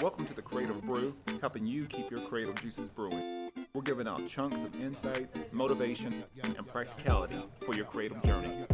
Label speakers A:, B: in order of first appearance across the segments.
A: Welcome to the Creative Brew, helping you keep your creative juices brewing. We're giving out chunks of insight, motivation, and practicality for your creative journey.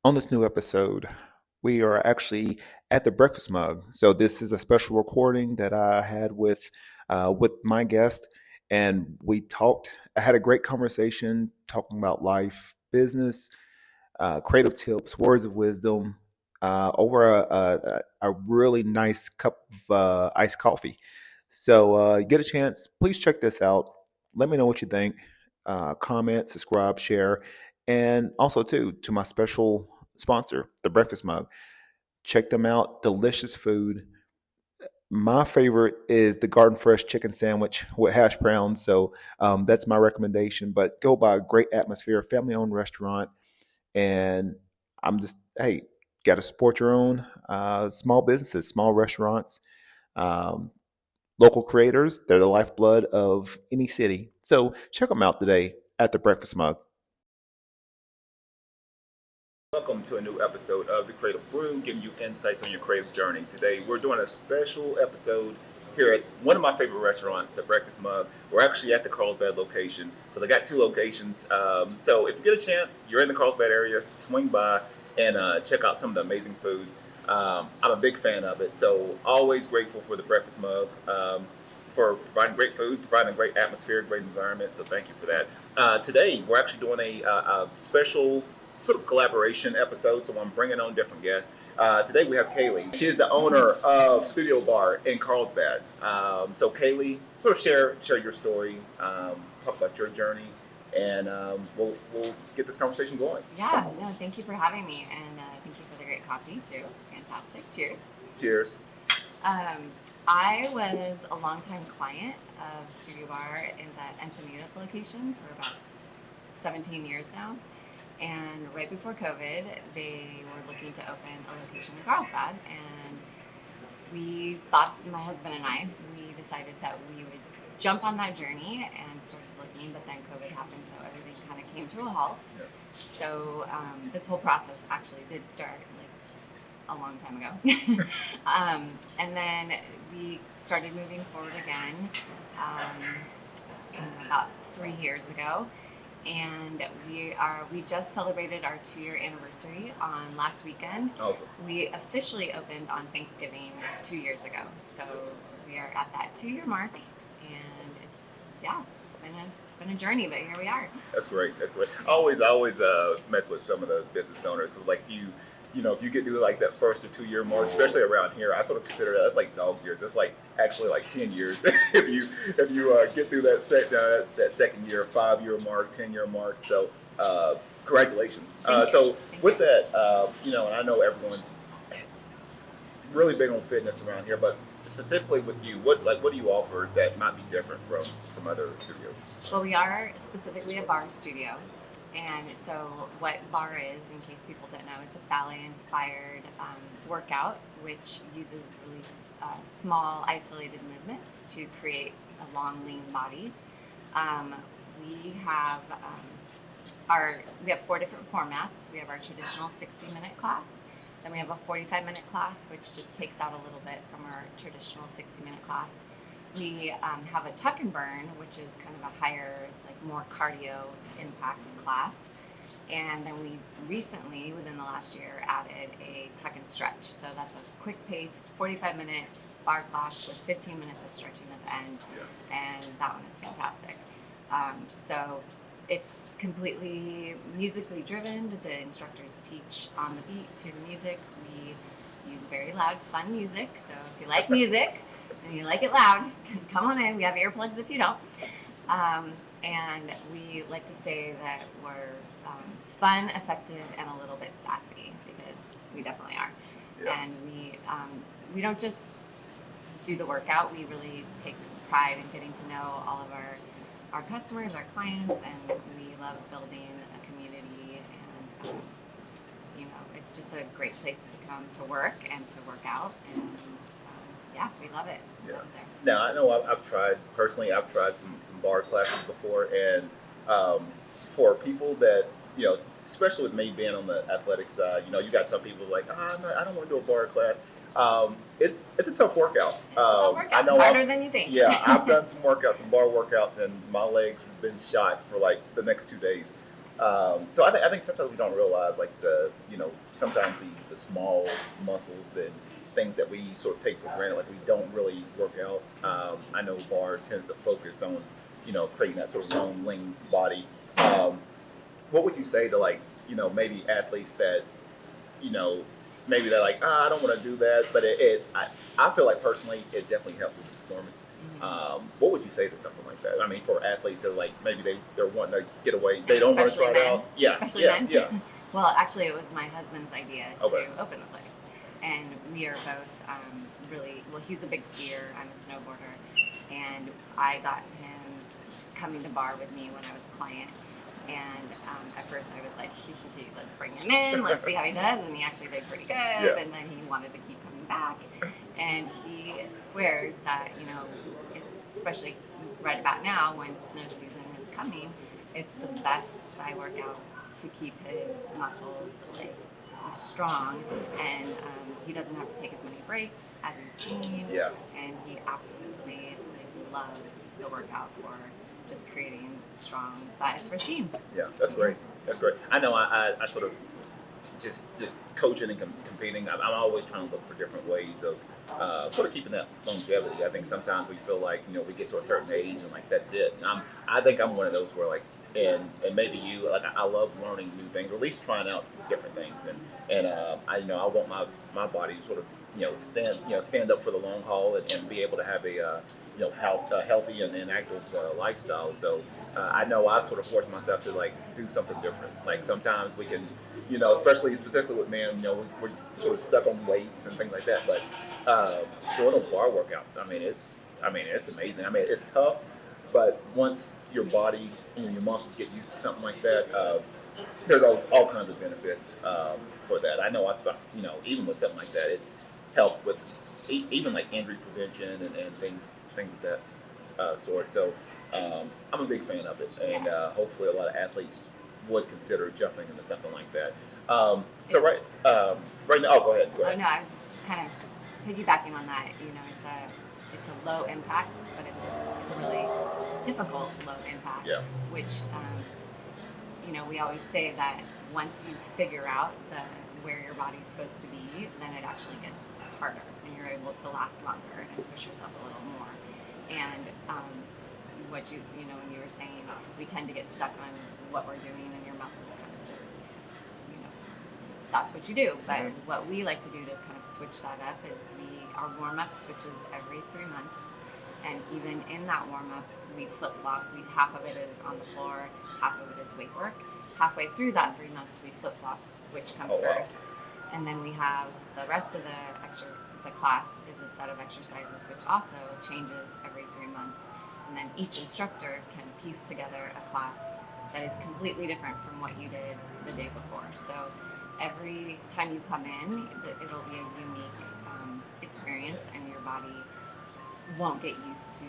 A: On this new episode, we are actually at the breakfast mug. So this is a special recording that I had with my guest, and we talked. I had a great conversation talking about life, business, creative tips, words of wisdom, over a really nice cup of iced coffee. So you get a chance, please check this out. Let me know what you think. Comment, subscribe, share, and also too to my special sponsor, the Breakfast Mug. Check them out. Delicious food. My favorite is the Garden Fresh chicken sandwich with hash browns. So that's my recommendation. But go by a great atmosphere, family owned restaurant. And I'm just, hey, got to support your own small businesses, small restaurants, um, local creators. They're the lifeblood of any city. So check them out today at the Breakfast Mug. Welcome to a new episode of The Creative Brew, giving you insights on your creative journey. Today, we're doing a special episode here at one of my favorite restaurants, The Breakfast Mug. We're actually at the Carlsbad location. So they got two locations. So if you get a chance, you're in the Carlsbad area, swing by and check out some of the amazing food. I'm a big fan of it. So always grateful for The Breakfast Mug. For providing great food, providing a great atmosphere, great environment. So thank you for that. Today, we're actually doing a special sort of collaboration episode, so I'm bringing on different guests. Today we have Kaylie. She is the owner of Studio Barre in Carlsbad. So Kaylie, sort of share your story, talk about your journey, and we'll get this conversation going.
B: Yeah, no, thank you for having me, and thank you for the great coffee too. Fantastic. Cheers.
A: Cheers.
B: I was a longtime client of Studio Barre in the Encinitas location for about 17 years now. And right before COVID, they were looking to open a location in Carlsbad. And we thought, my husband and I, we decided that we would jump on that journey and started looking, but then COVID happened, so everything kind of came to a halt. Yeah. So this whole process actually did start like a long time ago. And then we started moving forward again about 3 years ago. And we just celebrated our 2-year anniversary on last weekend.
A: Awesome.
B: We officially opened on Thanksgiving 2 years ago. So we are at that 2-year mark, and it's been a journey, but here we are.
A: That's great. That's great. I always mess with some of the business owners because like if you get to like that 1st or 2-year mark, especially around here, I sort of consider that's like dog years. That's like actually like 10 years if you get through that second year, 5-year mark, 10-year mark. So congratulations. So with that, and I know everyone's really big on fitness around here, but specifically with you, what do you offer that might be different from other studios?
B: Well, we are specifically a barre studio. And so what barre is, in case people don't know, it's a ballet-inspired workout which uses really small, isolated movements to create a long, lean body. We have 4 different formats. We have our traditional 60-minute class. Then we have a 45-minute class, which just takes out a little bit from our traditional 60-minute class. We have a tuck and burn, which is kind of a higher, like more cardio impact class. And then we recently, within the last year, added a tuck and stretch. So that's a quick pace, 45-minute barre class with 15 minutes of stretching at the end. Yeah. And that one is fantastic. So it's completely musically driven. The instructors teach on the beat to the music. We use very loud, fun music. So if you like music, and you like it loud, come on in. We have earplugs if you don't. And we like to say that we're fun, effective, and a little bit sassy, because we definitely are. Yeah. And we don't just do the workout. We really take pride in getting to know all of our customers, our clients, and we love building a community. And it's just a great place to come to work and to work out. And Yeah, we love it.
A: Yeah.
B: Love it there.
A: Now I know I've tried some bar classes before, and um, for people that especially with me being on the athletic side, you got some people like, I don't want to do a bar class. It's a tough workout.
B: It's a tough
A: I
B: workout,
A: know
B: harder than you think.
A: Yeah, I've done some workouts, some bar workouts, and my legs have been shot for like the next 2 days. So I think sometimes we don't realize like sometimes the small muscles that things that we sort of take for granted, like we don't really work out. I know bar tends to focus on creating that sort of long, lean body. What would you say to like maybe athletes that you know maybe they're like, I don't want to do that, but I feel like personally it definitely helps with performance. What would you say to something like that? I mean, for athletes that are like maybe they're wanting to get away, they don't want to try it out. Yeah,
B: especially men.
A: yeah.
B: Well, actually, it was my husband's idea
A: Okay.
B: to open the place, and we are both really well. He's a big skier. I'm a snowboarder, and I got him coming to bar with me when I was a client. And at first I was like, let's bring him in, let's see how he does. And he actually did pretty good.
A: Yeah.
B: And then he wanted to keep coming back. And he swears that, especially right about now when snow season is coming, it's the best thigh workout to keep his muscles like strong. And he doesn't have to take as many breaks as he's skiing.
A: Yeah.
B: And he absolutely loves the workout for just creating strong thighs for skiing.
A: Yeah, that's great. That's great. I know I sort of just coaching and competing. I'm always trying to look for different ways of sort of keeping that longevity. I think sometimes we feel like we get to a certain age and like that's it. And I think I'm one of those where like and maybe you like I love learning new things or at least trying out different things and I want my body to sort of stand up for the long haul and be able to have a healthy and active lifestyle. So I know I sort of force myself to like do something different. Like sometimes we can, especially specifically with men, we're just sort of stuck on weights and things like that. But doing those bar workouts, it's amazing. I mean, it's tough, but once your body and your muscles get used to something like that, there's all kinds of benefits for that. I know I thought, even with something like that, it's helped with even like injury prevention and things of that sort. So I'm a big fan of it, and hopefully a lot of athletes would consider jumping into something like that. So right now, go ahead.
B: Oh no, I was just kind of piggybacking on that. It's a low impact, but it's a really difficult low impact.
A: Yeah.
B: Which we always say that once you figure out where your body's supposed to be, then it actually gets harder, and you're able to last longer and push yourself a little more. And what when you were saying, we tend to get stuck on what we're doing, and your muscles kind of just, that's what you do. But what we like to do to kind of switch that up is our warm up switches every 3 months, and even in that warm up, we flip flop. Half of it is on the floor, half of it is weight work. Halfway through that 3 months, we flip flop which comes first, and then we have the rest of the class is a set of exercises which also changes every 3 months, and then each instructor can piece together a class that is completely different from what you did the day before. So every time you come in, it'll be a unique experience, and your body won't get used to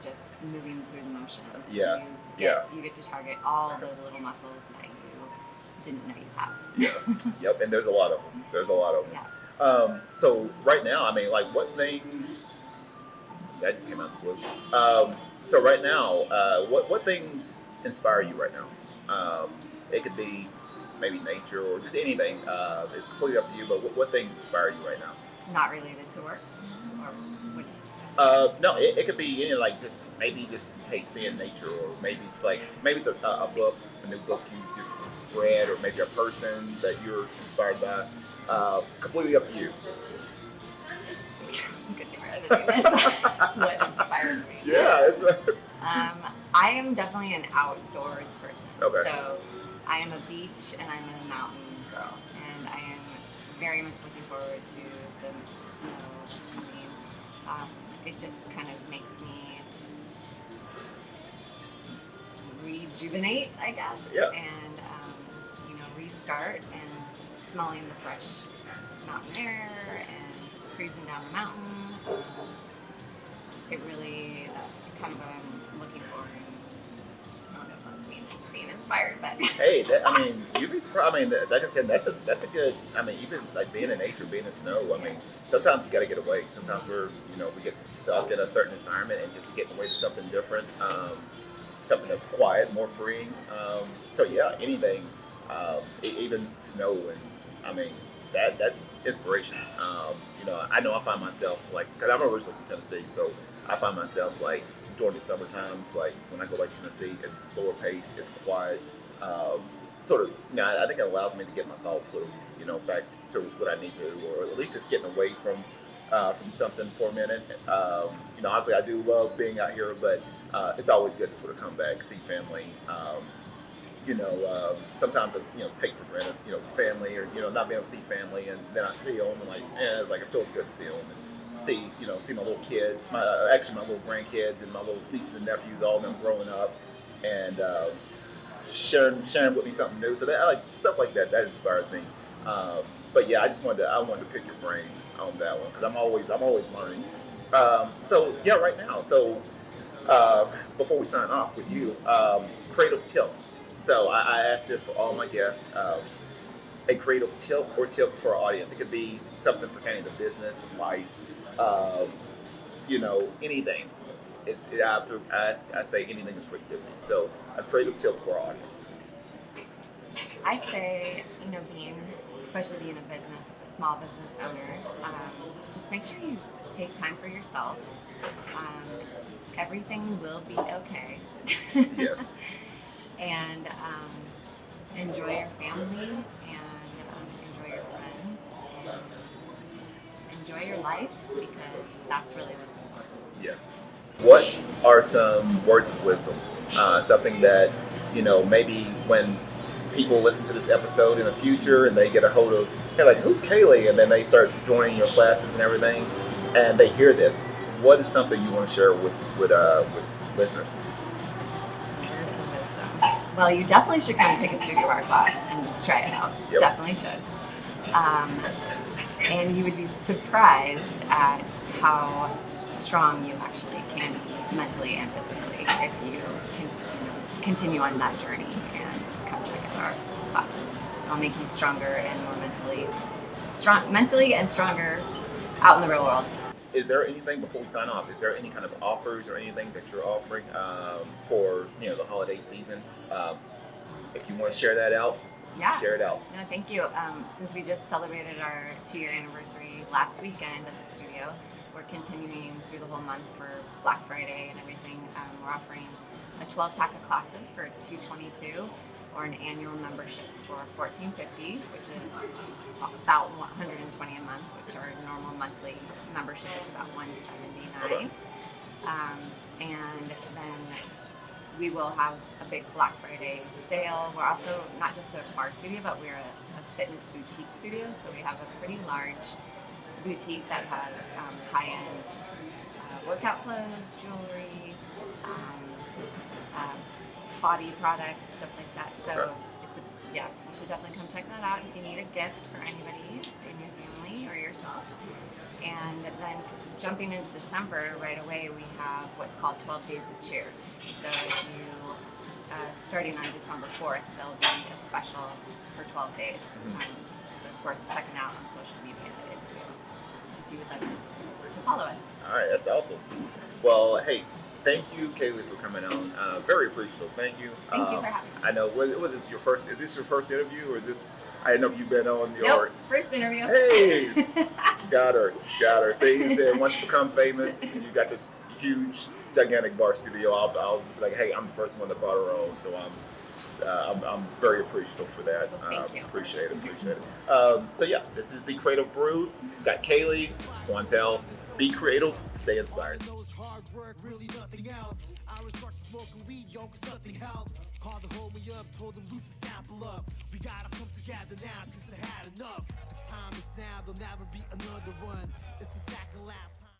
B: just moving through the motions.
A: Yeah.
B: You get to target all the little muscles that you didn't know you have.
A: Yeah. Yep. And there's a lot of them.
B: Yeah.
A: So right now, like what things that just came out of the blue. So right now, what things inspire you right now? It could be maybe nature or just anything. It's completely up to you. But what things inspire you right now?
B: Not related to work, or what?
A: No, it could be any like just seeing nature, or maybe it's a book, a new book you just read, or maybe a person that you're inspired by. Completely up to you.
B: Good thing we're editing this. What inspired me?
A: Yeah, it's.
B: I am definitely an outdoors person.
A: Okay.
B: So I am a beach and I'm a mountain girl, and I am very much looking forward to the snow that's coming. It just kind of makes me rejuvenate, I guess,
A: Yeah.
B: and restart, and smelling the fresh mountain air and just cruising down the mountain. It really, that's kind of what I'm looking for. I don't know if that's me being inspired, but
A: Hey, I mean, you'd be surprised. I mean, like I said, that's a good. I mean, even like being in nature, being in snow. I mean, sometimes you got to get away. Sometimes we get stuck in a certain environment, and just getting away to something different, something that's quiet, more freeing. So yeah, anything, even snow, and I mean, that's inspiration. I know I find myself like, because I'm originally from Tennessee, so I find myself like during the summer times, like when I go back to Tennessee, it's slower pace, it's quiet. Um, sort of, I think it allows me to get my thoughts sort of, back to what I need to, or at least just getting away from something for a minute. Obviously I do love being out here, but it's always good to sort of come back, see family. Sometimes take for granted, family, or not being able to see family, and then I see them and like, it's like it feels good to see them and see my little kids, my little grandkids and my little nieces and nephews, all of them growing up, and sharing with me something new. So that I like stuff like that. That inspires me. But yeah, I wanted to pick your brain on that one because I'm always learning. So yeah, right now. So before we sign off with you, creative tips. So I asked this for all my guests. A creative tip or tips for our audience. It could be something pertaining to business, life, um, anything. I say anything is creativity. So a creative tip for our audience.
B: I'd say, especially being a small business owner, just make sure you take time for yourself. Um, Everything will be okay.
A: Yes.
B: And enjoy your family and enjoy your friends and enjoy your life because that's really what's important.
A: Yeah. What are some words of wisdom? Something that, maybe when people listen to this episode in the future and they get a hold of, hey, like, who's Kaylie? And then they start joining your classes and everything, and they hear this. What is something you want to share with listeners?
B: Words of wisdom. Well, you definitely should come take a Studio Barre class and just try it out.
A: Yep.
B: Definitely should. And you would be surprised at how strong you actually can be mentally and physically if you can continue on that journey and come check out our classes. It'll make you stronger and more mentally and stronger out in the real world.
A: Is there anything before we sign off? Is there any kind of offers or anything that you're offering for the holiday season? If you want to share that out,
B: Yeah.
A: share it out.
B: No, thank you. Since we just celebrated our 2-year anniversary last weekend at the studio, we're continuing through the whole month for Black Friday and everything. We're offering a 12-pack of classes for $222 or an annual membership for $1450, which is about $120 a month, which our normal monthly membership is about $179. And then we will have a big Black Friday sale. We're also not just a bar studio, but we're a fitness boutique studio. So we have a pretty large boutique that has high-end workout clothes, jewelry, body products, stuff like that. So you should definitely come check that out if you need a gift for anybody in your family or yourself. And then jumping into December right away, we have what's called 12 Days of Cheer. So if you, starting on December 4th, there'll be a special for 12 days. So it's worth checking out on social media if you would like to follow us.
A: All right, that's awesome. Well, hey, thank you, Kaylie, for coming on. Very appreciative. Thank you.
B: Thank you for having me.
A: I know. Was this your first? Is this your first interview, or is this? I didn't know if you've been on your.
B: Nope, first interview.
A: Hey, got her. See, you said once you become famous and you got this huge, gigantic bar studio, I'll be like, hey, I'm the first one that brought her on, so I'm very appreciative for that.
B: Thank you.
A: Appreciate it. So yeah, this is the Creative Brew. Got Kaylie, it's Quantel. Be creative, stay inspired.
C: Hard work, really nothing else. I resort to smoking weed, yo, cause nothing helps. Called the homie up, told him loot to sample up. We gotta come together now, cause I had enough. The time is now, there'll never be another one. It's a second lap.